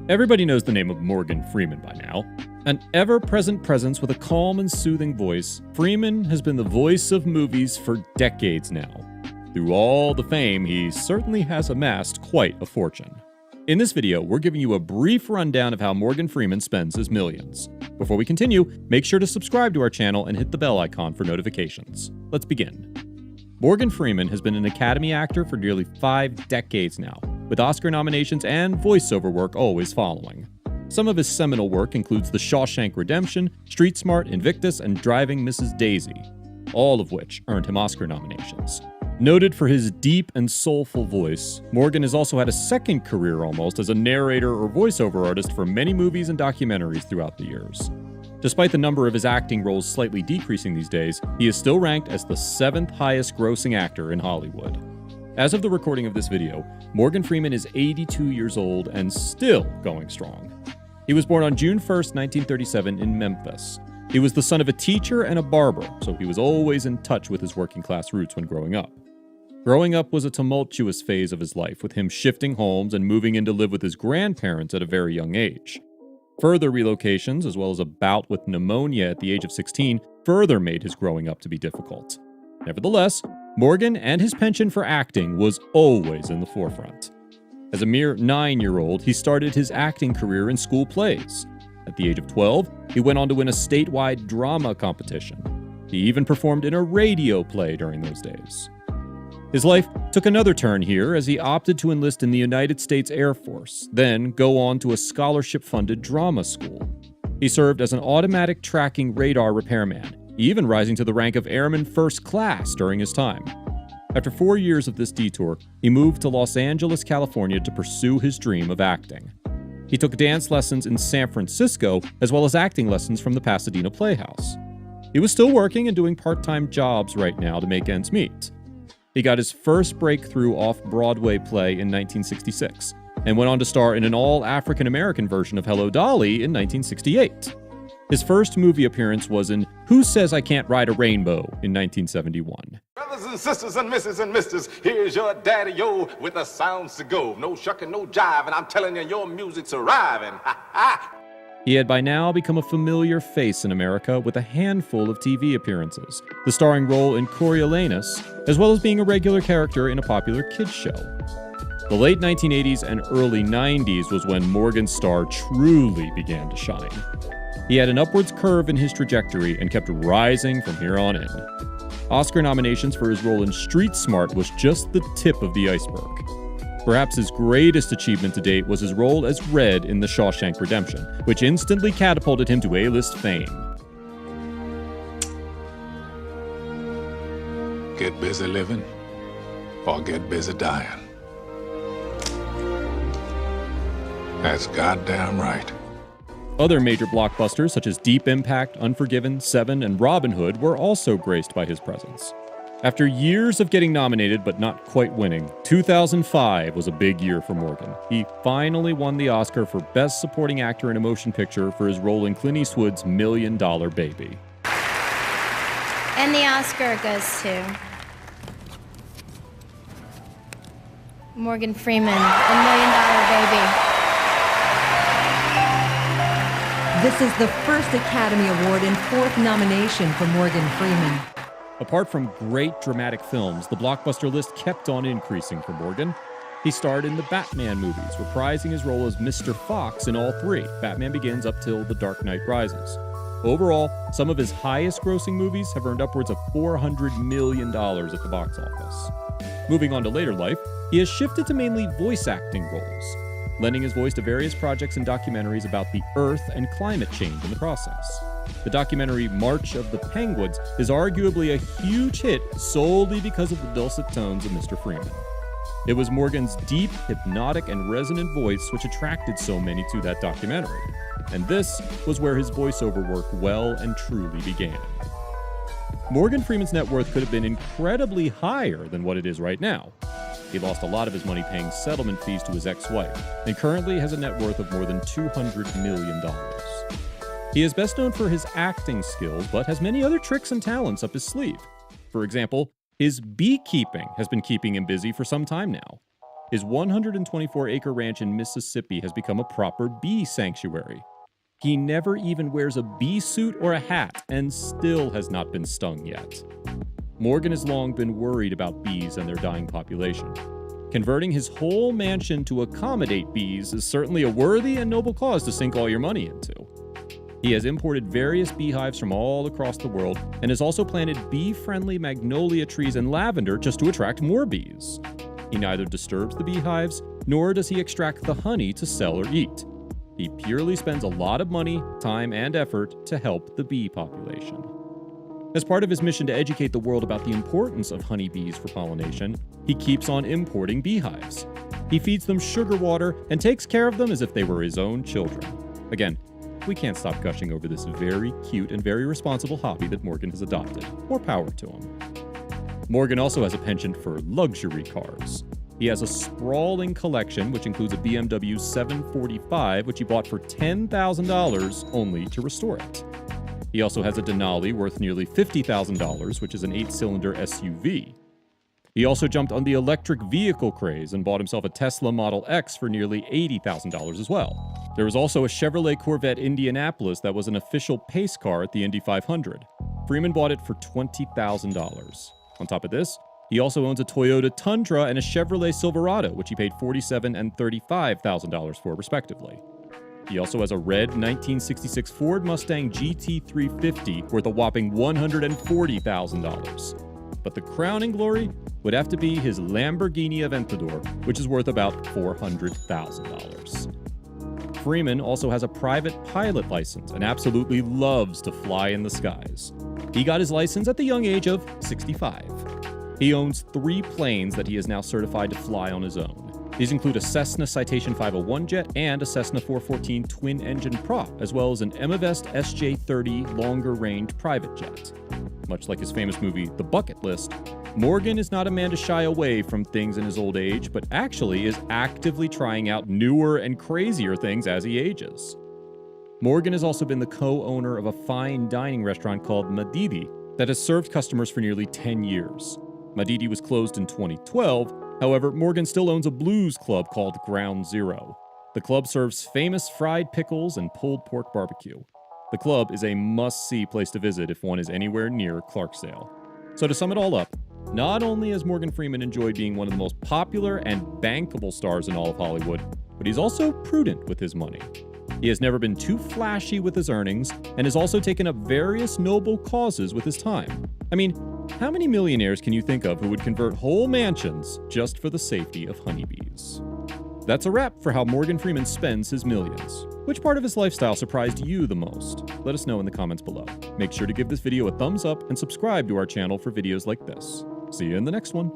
Everybody knows the name of Morgan Freeman by now. An ever-present presence with a calm and soothing voice, Freeman has been the voice of movies for decades now. Through all the fame, he certainly has amassed quite a fortune. In this video, we're giving you a brief rundown of how Morgan Freeman spends his millions. Before we continue, make sure to subscribe to our channel and hit the bell icon for notifications. Let's begin. Morgan Freeman has been an Academy actor for nearly 5 decades now, with Oscar nominations and voiceover work always following. Some of his seminal work includes The Shawshank Redemption, Street Smart, Invictus, and Driving Mrs. Daisy, all of which earned him Oscar nominations. Noted for his deep and soulful voice, Morgan has also had a second career almost as a narrator or voiceover artist for many movies and documentaries throughout the years. Despite the number of his acting roles slightly decreasing these days, he is still ranked as the 7th highest grossing actor in Hollywood. As of the recording of this video, Morgan Freeman is 82 years old and still going strong. He was born on June 1st, 1937 in Memphis. He was the son of a teacher and a barber, so he was always in touch with his working class roots when growing up. Growing up was a tumultuous phase of his life, with him shifting homes and moving in to live with his grandparents at a very young age. Further relocations, as well as a bout with pneumonia at the age of 16, further made his growing up to be difficult. Nevertheless, Morgan and his penchant for acting was always in the forefront. As a mere 9-year-old, he started his acting career in school plays. At the age of 12, he went on to win a statewide drama competition. He even performed in a radio play during those days. His life took another turn here as he opted to enlist in the United States Air Force, then go on to a scholarship-funded drama school. He served as an automatic tracking radar repairman, even rising to the rank of Airman First Class during his time. After 4 years of this detour, he moved to Los Angeles, California to pursue his dream of acting. He took dance lessons in San Francisco, as well as acting lessons from the Pasadena Playhouse. He was still working and doing part-time jobs right now to make ends meet. He got his first breakthrough off-Broadway play in 1966, and went on to star in an all-African-American version of Hello, Dolly in 1968. His first movie appearance was in Who Says I Can't Ride a Rainbow in 1971. Brothers and sisters and misses and misters, here's your daddy-o with the sounds to go. No shucking, no jiving, I'm telling you, your music's arriving. Ha ha! He had by now become a familiar face in America with a handful of TV appearances, the starring role in Coriolanus, as well as being a regular character in a popular kids' show. The late 1980s and early 90s was when Morgan's star truly began to shine. He had an upwards curve in his trajectory and kept rising from here on in. Oscar nominations for his role in Street Smart was just the tip of the iceberg. Perhaps his greatest achievement to date was his role as Red in The Shawshank Redemption, which instantly catapulted him to A-list fame. Get busy living or get busy dying. That's goddamn right. Other major blockbusters such as Deep Impact, Unforgiven, Seven, and Robin Hood were also graced by his presence. After years of getting nominated but not quite winning, 2005 was a big year for Morgan. He finally won the Oscar for Best Supporting Actor in a Motion Picture for his role in Clint Eastwood's $1 Million Baby. And the Oscar goes to Morgan Freeman, $1 Million Baby. This is the first Academy Award and 4th nomination for Morgan Freeman. Apart from great dramatic films, the blockbuster list kept on increasing for Morgan. He starred in the Batman movies, reprising his role as Mr. Fox in all 3, Batman Begins up till The Dark Knight Rises. Overall, some of his highest-grossing movies have earned upwards of $400 million at the box office. Moving on to later life, he has shifted to mainly voice acting roles, lending his voice to various projects and documentaries about the Earth and climate change in the process. The documentary March of the Penguins is arguably a huge hit solely because of the dulcet tones of Mr. Freeman. It was Morgan's deep, hypnotic, and resonant voice which attracted so many to that documentary, and this was where his voiceover work well and truly began. Morgan Freeman's net worth could have been incredibly higher than what it is right now. He lost a lot of his money paying settlement fees to his ex-wife, and currently has a net worth of more than $200 million. He is best known for his acting skills, but has many other tricks and talents up his sleeve. For example, his beekeeping has been keeping him busy for some time now. His 124-acre ranch in Mississippi has become a proper bee sanctuary. He never even wears a bee suit or a hat and still has not been stung yet. Morgan has long been worried about bees and their dying population. Converting his whole mansion to accommodate bees is certainly a worthy and noble cause to sink all your money into. He has imported various beehives from all across the world and has also planted bee-friendly magnolia trees and lavender just to attract more bees. He neither disturbs the beehives, nor does he extract the honey to sell or eat. He purely spends a lot of money, time, and effort to help the bee population. As part of his mission to educate the world about the importance of honeybees for pollination, he keeps on importing beehives. He feeds them sugar water and takes care of them as if they were his own children. Again, we can't stop gushing over this very cute and very responsible hobby that Morgan has adopted. More power to him. Morgan also has a penchant for luxury cars. He has a sprawling collection, which includes a BMW 745, which he bought for $10,000 only to restore it. He also has a Denali worth nearly $50,000, which is an 8-cylinder SUV. He also jumped on the electric vehicle craze and bought himself a Tesla Model X for nearly $80,000 as well. There was also a Chevrolet Corvette Indianapolis that was an official pace car at the Indy 500. Freeman bought it for $20,000. On top of this, he also owns a Toyota Tundra and a Chevrolet Silverado, which he paid $47,000 and $35,000 for, respectively. He also has a red 1966 Ford Mustang GT350 worth a whopping $140,000. But the crowning glory would have to be his Lamborghini Aventador, which is worth about $400,000. Freeman also has a private pilot license and absolutely loves to fly in the skies. He got his license at the young age of 65. He owns 3 planes that he is now certified to fly on his own. These include a Cessna Citation 501 jet and a Cessna 414 twin-engine prop, as well as an Emavest SJ-30 longer-range private jet. Much like his famous movie, The Bucket List, Morgan is not a man to shy away from things in his old age, but actually is actively trying out newer and crazier things as he ages. Morgan has also been the co-owner of a fine dining restaurant called Madidi that has served customers for nearly 10 years. Madidi was closed in 2012. However, Morgan still owns a blues club called Ground Zero. The club serves famous fried pickles and pulled pork barbecue. The club is a must-see place to visit if one is anywhere near Clarksdale. So to sum it all up, not only has Morgan Freeman enjoyed being one of the most popular and bankable stars in all of Hollywood, but he's also prudent with his money. He has never been too flashy with his earnings and has also taken up various noble causes with his time. I mean, how many millionaires can you think of who would convert whole mansions just for the safety of honeybees? That's a wrap for how Morgan Freeman spends his millions. Which part of his lifestyle surprised you the most? Let us know in the comments below. Make sure to give this video a thumbs up and subscribe to our channel for videos like this. See you in the next one.